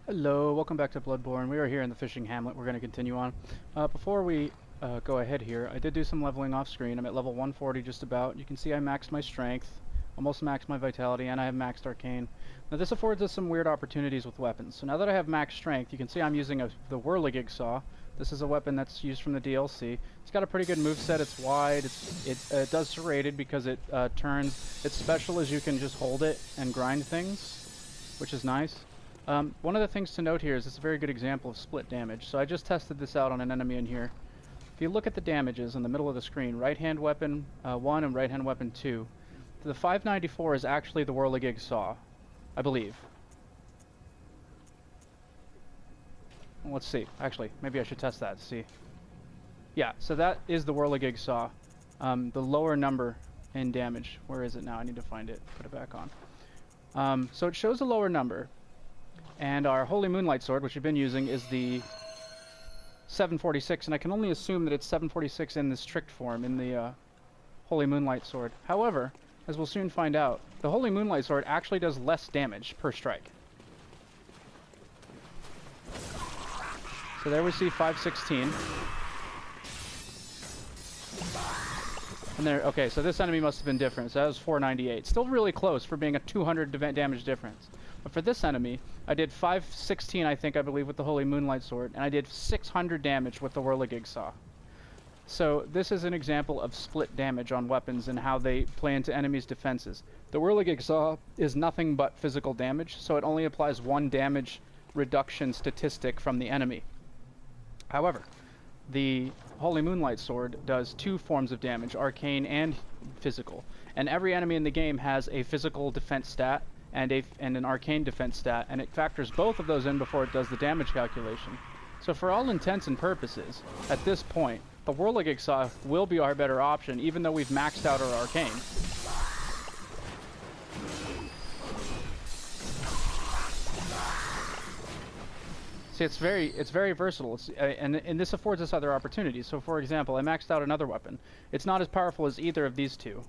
Hello, welcome back to Bloodborne. We are here in the fishing hamlet. We're going to continue on. Before we go ahead here, I did do some leveling off screen. I'm at level 140 just about. You can see I maxed my strength, almost maxed my vitality, and I have maxed arcane. Now this affords us some weird opportunities with weapons. So now that I have max strength, you can see I'm using the whirligig saw. This is a weapon that's used from the DLC. It's got a pretty good moveset. It's wide. It does serrated because it turns. Its special is you can just hold it and grind things, which is nice. One of the things to note here is it's a very good example of split damage. So I just tested this out on an enemy in here. If you look at the damages in the middle of the screen, right-hand weapon 1 and right-hand weapon 2, the 594 is actually the whirligig saw, I believe. Well, let's see. Actually, maybe I should test that to see. Yeah, so that is the whirligig saw. The lower number in damage. Where is it now? I need to find it. Put it back on. So it shows a lower number. And our Holy Moonlight Sword, which we've been using, is the 746, and I can only assume that it's 746 in this tricked form, in the Holy Moonlight Sword. However, as we'll soon find out, the Holy Moonlight Sword actually does less damage per strike. So there we see 516. And there, okay, so this enemy must have been different, so that was 498. Still really close for being a 200 damage difference. But for this enemy, I did 516, I believe, with the Holy Moonlight Sword, and I did 600 damage with the whirligig saw. So this is an example of split damage on weapons and how they play into enemies' defenses. The whirligig saw is nothing but physical damage, so it only applies one damage reduction statistic from the enemy. However, the Holy Moonlight Sword does two forms of damage, arcane and physical. And every enemy in the game has a physical defense stat and an arcane defense stat, and it factors both of those in before it does the damage calculation. So for all intents and purposes, at this point, the whirligig saw will be our better option, even though we've maxed out our arcane. See, it's very versatile, and this affords us other opportunities. So, for example, I maxed out another weapon. It's not as powerful as either of these two,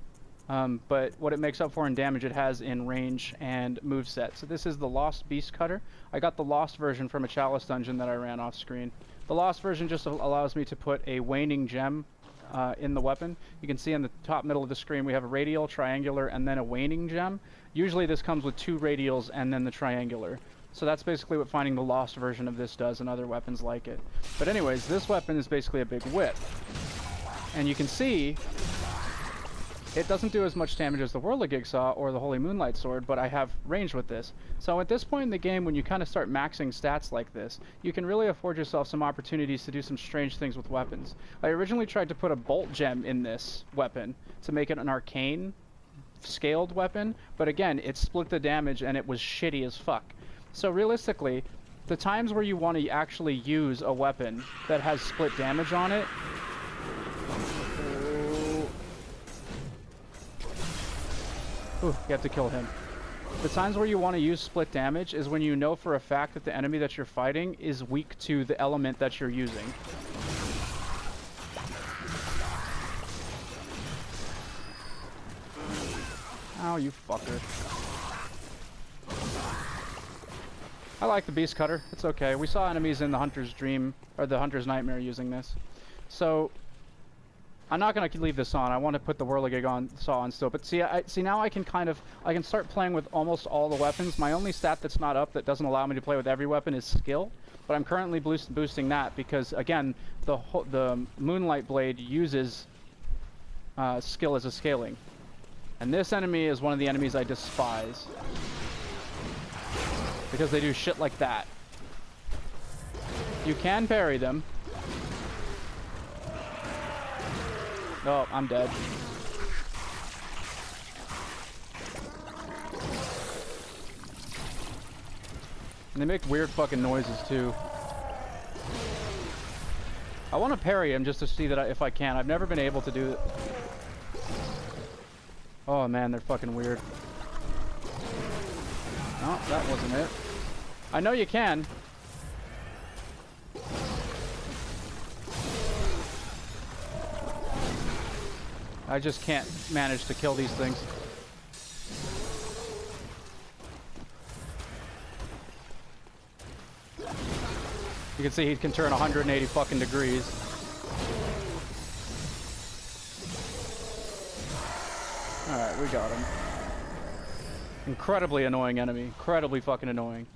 but what it makes up for in damage, it has in range and moveset. So this is the Lost Beast Cutter. I got the Lost version from a Chalice dungeon that I ran off screen. The Lost version just allows me to put a waning gem in the weapon. You can see in the top middle of the screen we have a radial, triangular, and then a waning gem. Usually this comes with two radials and then the triangular. So that's basically what finding the Lost version of this does and other weapons like it. But anyways, this weapon is basically a big whip. And you can see it doesn't do as much damage as the whirligig saw or the Holy Moonlight Sword, but I have range with this. So at this point in the game, when you kind of start maxing stats like this, you can really afford yourself some opportunities to do some strange things with weapons. I originally tried to put a bolt gem in this weapon to make it an arcane scaled weapon, but again, it split the damage and it was shitty as fuck. So realistically, the times where you want to actually use a weapon that has split damage on it... Ooh, you have to kill him. The times where you want to use split damage is when you know for a fact that the enemy that you're fighting is weak to the element that you're using. Oh, you fucker. I like the Beast Cutter. It's okay. We saw enemies in the Hunter's Dream, or the Hunter's Nightmare using this. So, I'm not going to leave this on. I want to put the whirligig saw on still. But see, now I can start playing with almost all the weapons. My only stat that's not up that doesn't allow me to play with every weapon is skill. But I'm currently boosting that because, again, the Moonlight Blade uses skill as a scaling. And this enemy is one of the enemies I despise. Because they do shit like that. You can parry them. Oh, I'm dead. And they make weird fucking noises too. I want to parry him just to see that if I can. I've never been able to do it. Oh man, they're fucking weird. Oh, that wasn't it. I know you can. I just can't manage to kill these things. You can see he can turn 180 fucking degrees. Alright, we got him. Incredibly annoying enemy. Incredibly fucking annoying.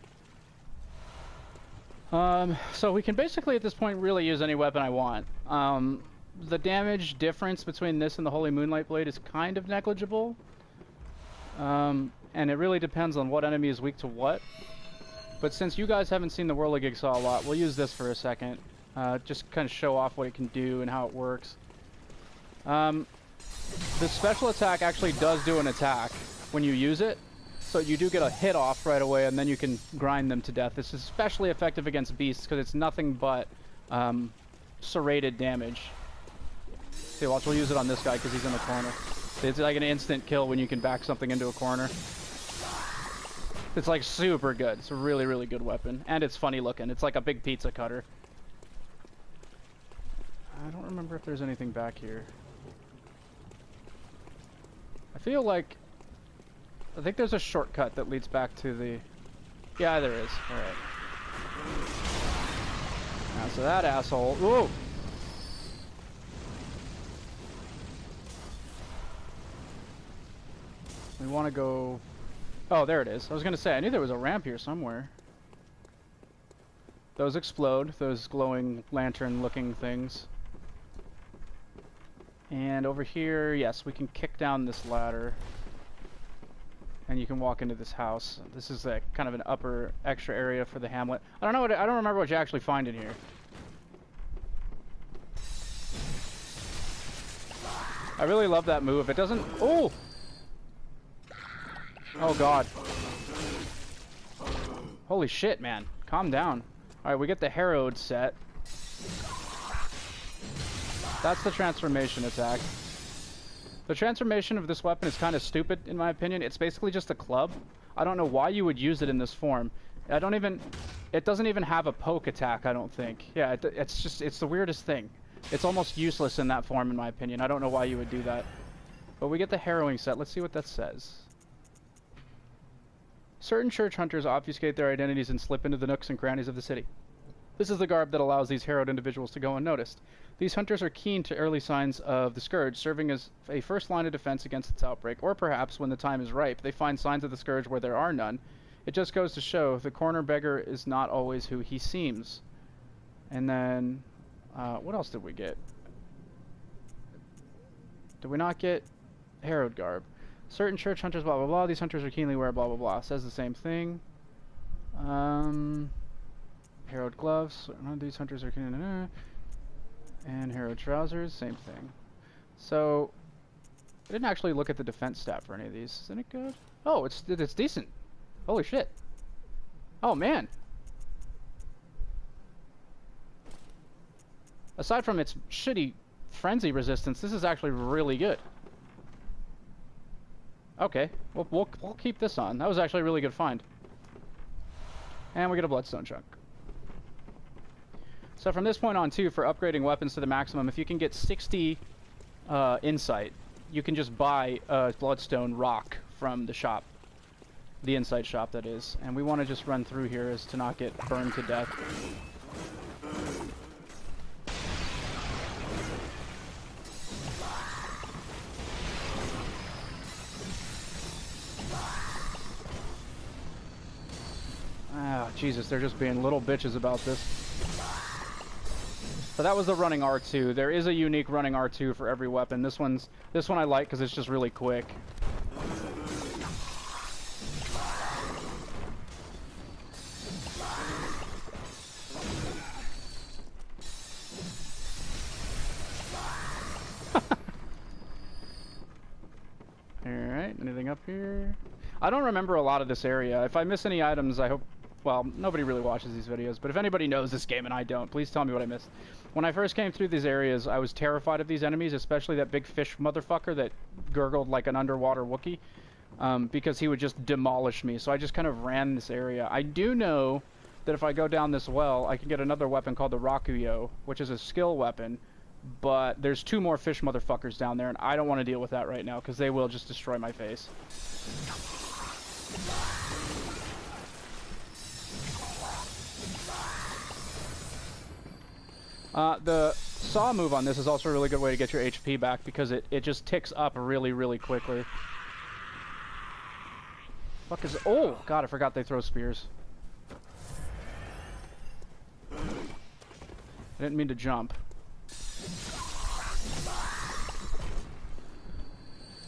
So we can basically at this point really use any weapon I want. The damage difference between this and the Holy Moonlight Blade is kind of negligible. And it really depends on what enemy is weak to what. But since you guys haven't seen the Whirligig Saw a lot, we'll use this for a second. Just kind of show off what it can do and how it works. The special attack actually does do an attack when you use it. So you do get a hit off right away, and then you can grind them to death. This is especially effective against beasts because it's nothing but serrated damage. See, watch, we'll use it on this guy because he's in the corner. It's like an instant kill when you can back something into a corner. It's like super good. It's a really, really good weapon. And it's funny looking. It's like a big pizza cutter. I don't remember if there's anything back here. I feel like... I think there's a shortcut that leads back to the... Yeah, there is. Alright. Now, so that asshole... Whoa! We want to go... Oh, there it is. I was going to say, I knew there was a ramp here somewhere. Those explode, those glowing lantern-looking things. And over here, yes, we can kick down this ladder. And you can walk into this house. This is a kind of an upper extra area for the hamlet. I don't remember what you actually find in here. I really love that move. It doesn't... Oh! Oh god. Holy shit, man. Calm down. Alright, we get the Herod set. That's the transformation attack. The transformation of this weapon is kind of stupid, in my opinion. It's basically just a club. I don't know why you would use it in this form. It doesn't even have a poke attack, I don't think. Yeah, it's the weirdest thing. It's almost useless in that form, in my opinion. I don't know why you would do that. But we get the harrowing set. Let's see what that says. Certain church hunters obfuscate their identities and slip into the nooks and crannies of the city. This is the garb that allows these harrowed individuals to go unnoticed. These hunters are keen to early signs of the scourge, serving as a first line of defense against its outbreak, or perhaps, when the time is ripe, they find signs of the scourge where there are none. It just goes to show, the corner beggar is not always who he seems. And then, what else did we get? Did we not get harrowed garb? Certain church hunters, blah, blah, blah. These hunters are keenly aware, blah, blah, blah. Says the same thing. Harrowed gloves. These hunters are keen... And harrowed trousers, same thing. So, I didn't actually look at the defense stat for any of these. Isn't it good? Oh, it's decent. Holy shit. Oh, man. Aside from its shitty frenzy resistance, this is actually really good. Okay, we'll keep this on. That was actually a really good find. And we get a bloodstone chunk. So from this point on, too, for upgrading weapons to the maximum, if you can get 60 insight, you can just buy a bloodstone rock from the shop. The insight shop, that is. And we want to just run through here as to not get burned to death. Ah, Jesus, they're just being little bitches about this. So that was the running R2. There is a unique running R2 for every weapon. This one I like because it's just really quick. Alright, anything up here? I don't remember a lot of this area. If I miss any items, I hope... Well, nobody really watches these videos, but if anybody knows this game and I don't, please tell me what I missed. When I first came through these areas, I was terrified of these enemies, especially that big fish motherfucker that gurgled like an underwater Wookiee, because he would just demolish me, so I just kind of ran this area. I do know that if I go down this well, I can get another weapon called the Rakuyo, which is a skill weapon, but there's 2 more fish motherfuckers down there, and I don't want to deal with that right now, because they will just destroy my face. The saw move on this is also a really good way to get your HP back because it just ticks up really, really quickly. Fuck is... Oh, God, I forgot they throw spears. I didn't mean to jump.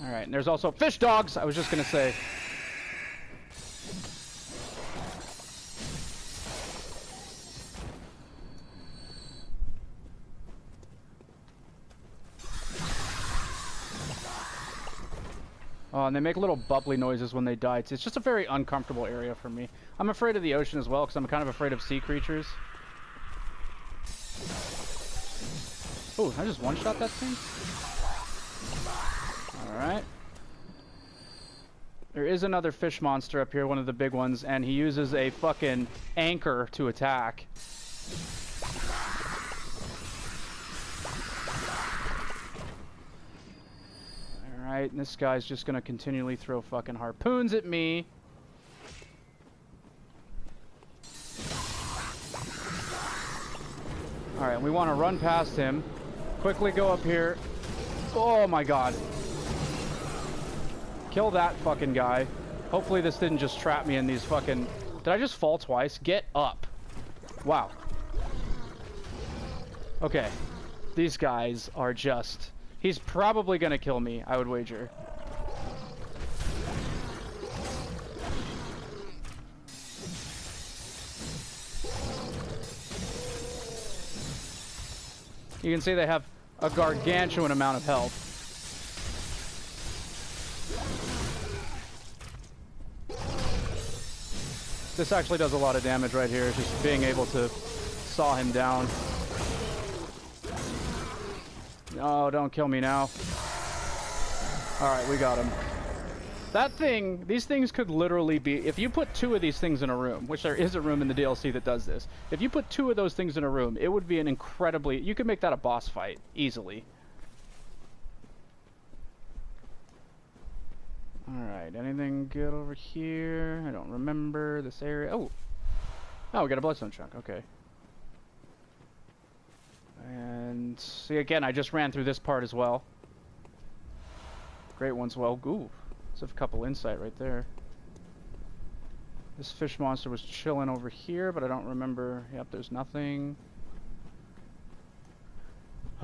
Alright, and there's also fish dogs, I was just gonna say. Oh, and they make little bubbly noises when they die. It's just a very uncomfortable area for me. I'm afraid of the ocean as well, because I'm kind of afraid of sea creatures. Oh, I just one-shot that thing? Alright. There is another fish monster up here, one of the big ones, and he uses a fucking anchor to attack. Alright, and this guy's just gonna continually throw fucking harpoons at me. Alright, we want to run past him. Quickly go up here. Oh my god. Kill that fucking guy. Hopefully this didn't just trap me in these fucking... Did I just fall twice? Get up. Wow. Okay. These guys are just... He's probably gonna kill me, I would wager. You can see they have a gargantuan amount of health. This actually does a lot of damage right here, just being able to saw him down. No, don't kill me now. Alright, we got him. That thing, these things could literally be, if you put 2 of these things in a room, which there is a room in the DLC that does this, if you put 2 of those things in a room, it would be an incredibly, you could make that a boss fight, easily. Alright, anything good over here? I don't remember this area. Oh! Oh, we got a bloodstone chunk, okay. And see, again, I just ran through this part as well. Great ones, well. Ooh, there's a couple insight right there. This fish monster was chilling over here, but I don't remember. Yep, there's nothing.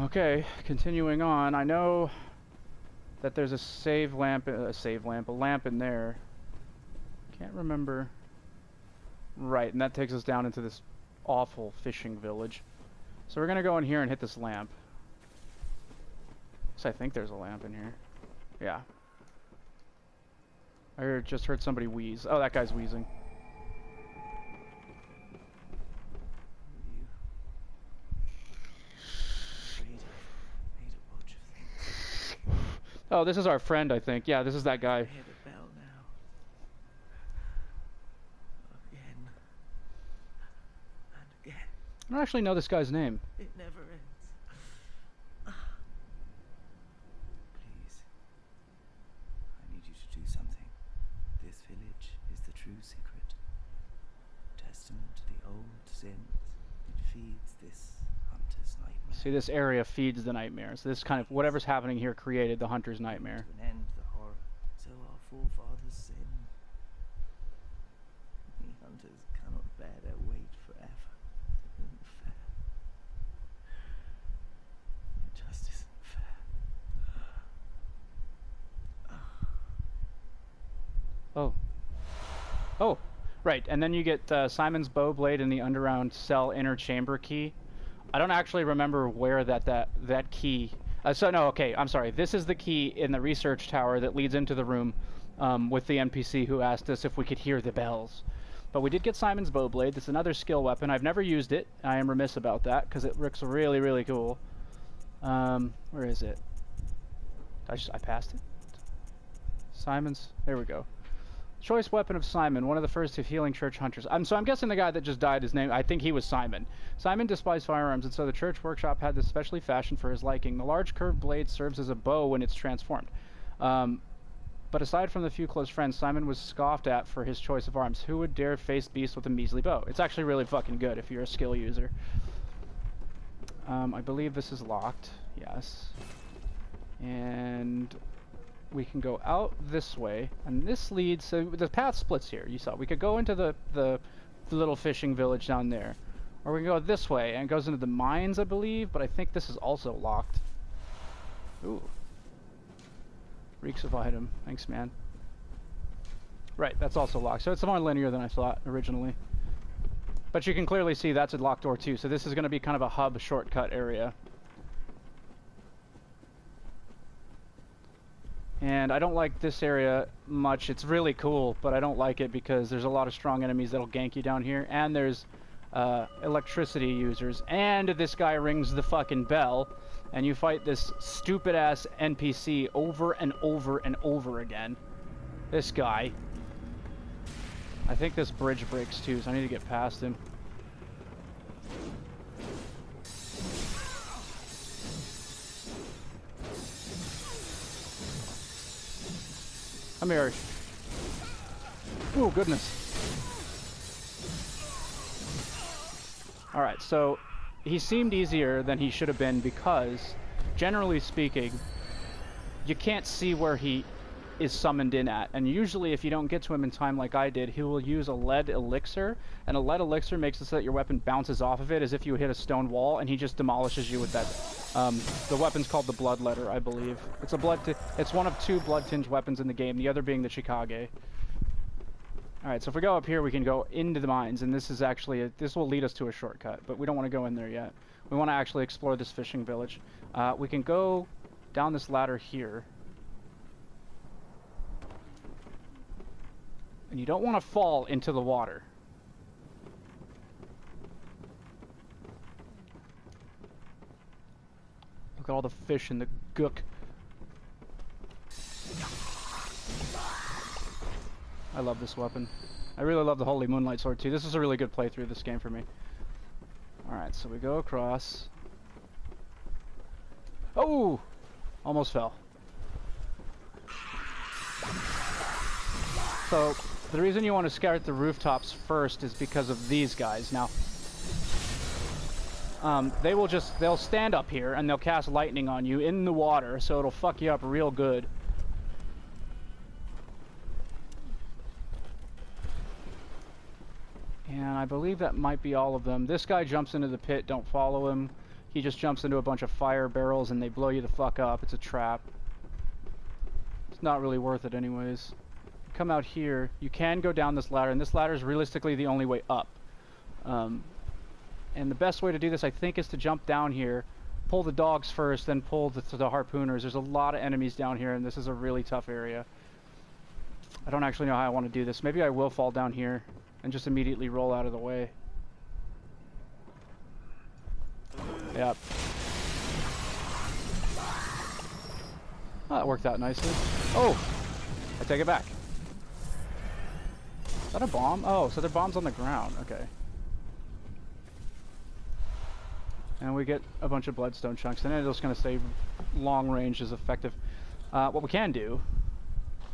Okay, continuing on. I know that there's a lamp in there. Can't remember. Right, and that takes us down into this awful fishing village. So we're gonna go in here and hit this lamp. So I think there's a lamp in here. Yeah. I just heard somebody wheeze. Oh, that guy's wheezing. Oh, this is our friend, I think. Yeah, this is that guy. I don't actually know this guy's name. It never ends. Please. I need you to do something. This village is the true secret. Testament to the old sins. It feeds this hunter's nightmare. See, this area feeds the nightmare. So this kind of, whatever's happening here created the hunter's nightmare. To an end the horror. So our forefathers sinned. We hunters cannot bear their weight forever. Oh. Oh, right. And then you get Simon's bow blade and the underground cell inner chamber key. I don't actually remember where that key... so no, okay, I'm sorry. This is the key in the research tower that leads into the room with the NPC who asked us if we could hear the bells. But we did get Simon's bow blade. This is another skill weapon. I've never used it. I am remiss about that because it looks really, really cool. Where is it? I passed it? Simon's... There we go. Choice weapon of Simon, one of the first of healing church hunters. So I'm guessing the guy that just died, his name, I think he was Simon. Simon despised firearms, and so the church workshop had this specially fashioned for his liking. The large curved blade serves as a bow when it's transformed. But aside from the few close friends, Simon was scoffed at for his choice of arms. Who would dare face beasts with a measly bow? It's actually really fucking good if you're a skill user. I believe this is locked. Yes. And we can go out this way, and this leads, so the path splits here. You saw we could go into the little fishing village down there, or we can go this way and it goes into the mines, I believe, but I think this is also locked. Ooh, reeks of item. Thanks, man. Right, that's also locked, so it's more linear than I thought originally, but you can clearly see that's a locked door too, so this is going to be kind of a hub shortcut area. And I don't like this area much. It's really cool, but I don't like it because there's a lot of strong enemies that'll gank you down here. And there's electricity users. And this guy rings the fucking bell. And you fight this stupid-ass NPC over and over and over again. This guy. I think this bridge breaks too, so I need to get past him. Come here. Oh, goodness. Alright, so he seemed easier than he should have been because, generally speaking, you can't see where he is summoned in at. And usually if you don't get to him in time like I did, he will use a lead elixir. And a lead elixir makes it so that your weapon bounces off of it as if you hit a stone wall, and he just demolishes you with that. The weapon's called the Bloodletter, I believe. It's a it's one of 2 blood-tinged weapons in the game, the other being the Chikage. Alright, so if we go up here, we can go into the mines, and this is actually this will lead us to a shortcut, but we don't want to go in there yet. We want to actually explore this fishing village. We can go down this ladder here. And you don't want to fall into the water. Look at all the fish and the gook. I love this weapon. I really love the Holy Moonlight Sword too. This is a really good playthrough of this game for me. Alright, so we go across. Oh! Almost fell. So, the reason you want to scout the rooftops first is because of these guys. Now, they'll stand up here and they'll cast lightning on you in the water, so it'll fuck you up real good. And I believe that might be all of them. This guy jumps into the pit, don't follow him. He just jumps into a bunch of fire barrels and they blow you the fuck up. It's a trap. It's not really worth it anyways. Come out here, you can go down this ladder, and this ladder is realistically the only way up. And the best way to do this, I think, is to jump down here, pull the dogs first, then pull the harpooners. There's a lot of enemies down here, and this is a really tough area. I don't actually know how I want to do this. Maybe I will fall down here and just immediately roll out of the way. Yep. Oh, that worked out nicely. Oh! I take it back. Is that a bomb? Oh, so they're bombs on the ground. Okay. And we get a bunch of bloodstone chunks, and then it's going to stay long range is effective. What we can do...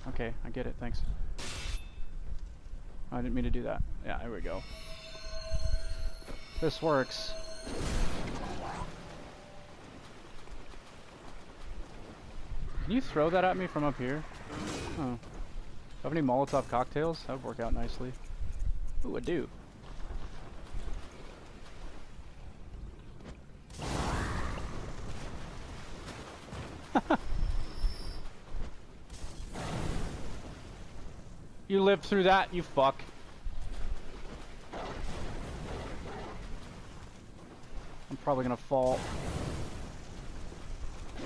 Okay, I get it, thanks. I didn't mean to do that. Yeah, there we go. This works. Can you throw that at me from up here? Oh. Have any Molotov cocktails? That would work out nicely. Ooh, I do. You lived through that, you fuck. I'm probably gonna fall.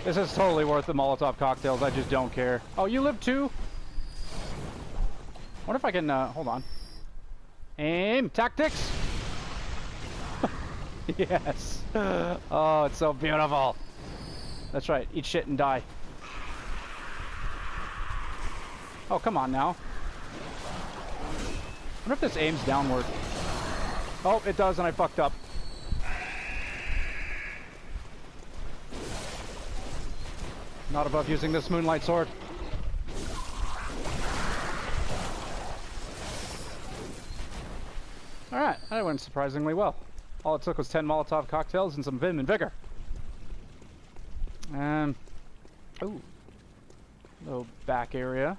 This is totally worth the Molotov cocktails, I just don't care. Oh, you lived too? Wonder if I can, hold on. Aim! Tactics! Yes! Oh, it's so beautiful! That's right, eat shit and die. Oh, come on now. I wonder if this aims downward. Oh, it does, and I fucked up. Not above using this Moonlight Sword. Alright, that went surprisingly well. All it took was 10 Molotov cocktails and some vim and vigor. Ooh. Little back area.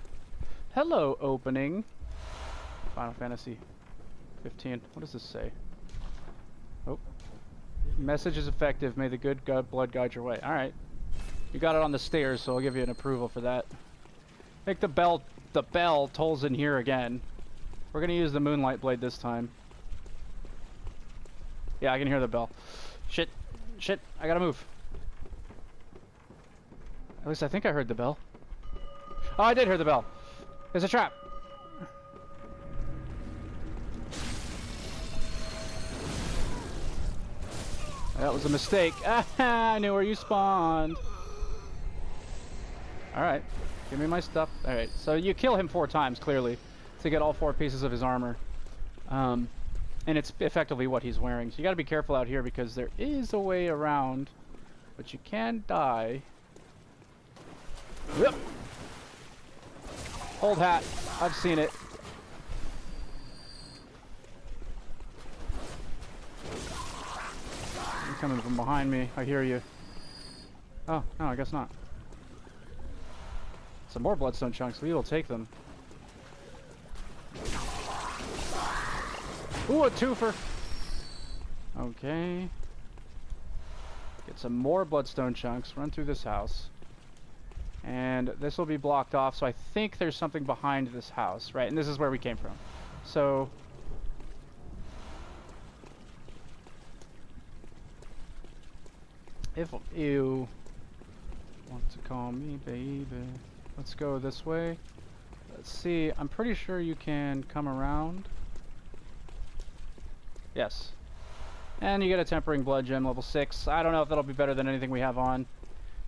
Hello, opening. Final Fantasy 15. What does this say? Oh. Message is effective. May the good blood guide your way. Alright. You got it on the stairs, so I'll give you an approval for that. I think the bell tolls in here again. We're gonna use the moonlight blade this time. Yeah, I can hear the bell. Shit. Shit. I gotta move. At least I think I heard the bell. Oh, I did hear the bell. It's a trap. That was a mistake. I knew where you spawned. Alright. Give me my stuff. Alright, so you kill him 4 times, clearly, to get all 4 pieces of his armor. And it's effectively what he's wearing. So you gotta be careful out here because there is a way around, but you can die. Yep. Old hat. I've seen it. You're coming from behind me. I hear you. Oh, no, I guess not. Some more bloodstone chunks. We will take them. Ooh, a twofer. Okay. Get some more bloodstone chunks. Run through this house. And this will be blocked off, so I think there's something behind this house, right? And this is where we came from. So... if you want to call me baby, let's go this way. Let's see, I'm pretty sure you can come around. Yes. And you get a Tempering Blood Gem, level 6. I don't know if that'll be better than anything we have on.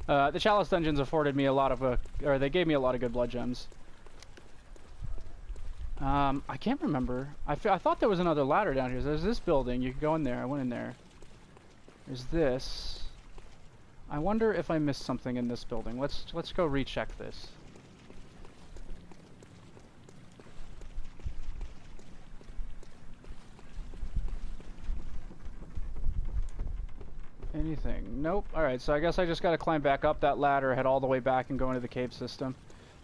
The Chalice Dungeons afforded me a lot of, or they gave me a lot of good blood gems. I can't remember. I thought there was another ladder down here. There's this building. You can go in there. I went in there. There's this. I wonder if I missed something in this building. Let's go recheck this. Anything? Nope. Alright, so I guess I just gotta climb back up that ladder, head all the way back, and go into the cave system.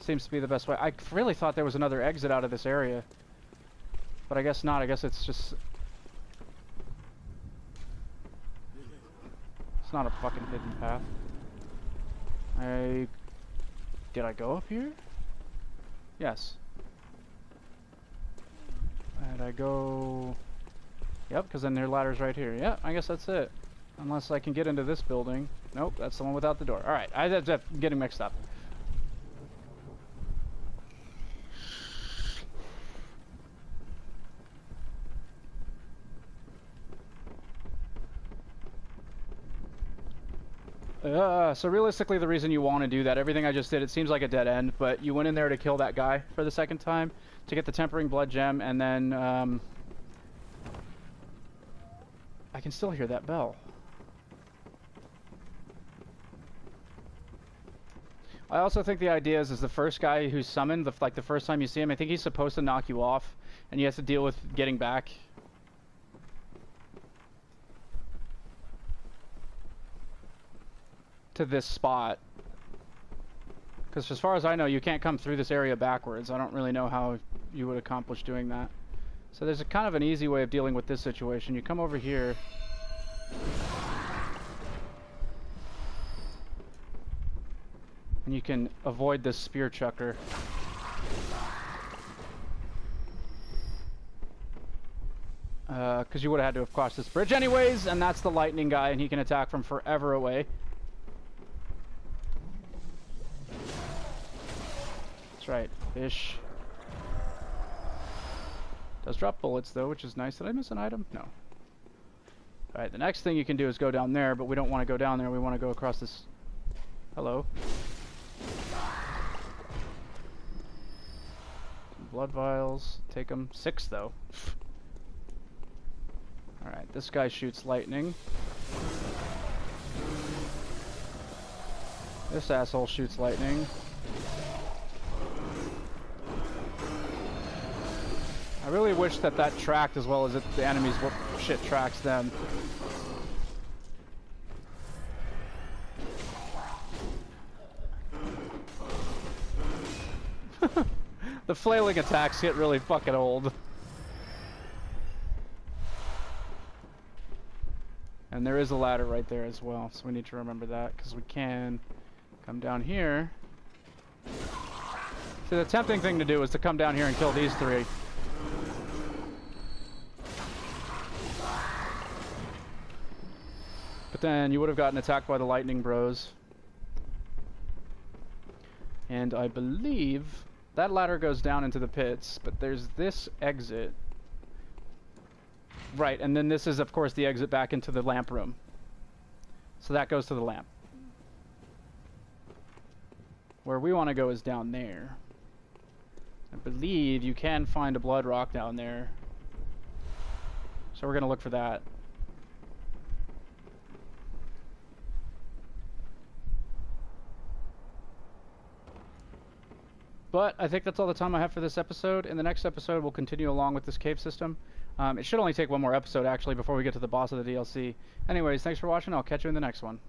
Seems to be the best way. I really thought there was another exit out of this area. But I guess not. I guess it's just... it's not a fucking hidden path. Did I go up here? Yes. And I go... yep, because then their ladder's right here. Yeah, I guess that's it. Unless I can get into this building. Nope, that's the one without the door. Alright, I'm getting mixed up. So realistically, the reason you want to do that, everything I just did, it seems like a dead end, but you went in there to kill that guy for the second time, to get the Tempering Blood Gem, and then, I can still hear that bell. I also think the idea is the first guy who's summoned, like the first time you see him, I think he's supposed to knock you off, and you have to deal with getting back. To this spot. Because as far as I know, you can't come through this area backwards. I don't really know how you would accomplish doing that. So there's a kind of an easy way of dealing with this situation. You come over here. And you can avoid this spear chucker. Because you would have had to have crossed this bridge anyways, and that's the lightning guy, and he can attack from forever away. That's right, fish. Does drop bullets though, which is nice. Did I miss an item? No. Alright, the next thing you can do is go down there, but we don't want to go down there. We want to go across this... hello. Some blood vials. Take them. 6 though. Alright, this guy shoots lightning. This asshole shoots lightning. I really wish that that tracked as well as the enemies' shit tracks them. The flailing attacks get really fucking old. And there is a ladder right there as well, so we need to remember that, because we can come down here. See, the tempting thing to do is to come down here and kill these three. But then you would have gotten attacked by the lightning bros. And I believe that ladder goes down into the pits, but there's this exit. Right, and then this is, of course, the exit back into the lamp room. So that goes to the lamp. Where we want to go is down there. I believe you can find a blood rock down there. So we're going to look for that. But I think that's all the time I have for this episode. In the next episode, we'll continue along with this cave system. It should only take one more episode, actually, before we get to the boss of the DLC. Anyways, thanks for watching. I'll catch you in the next one.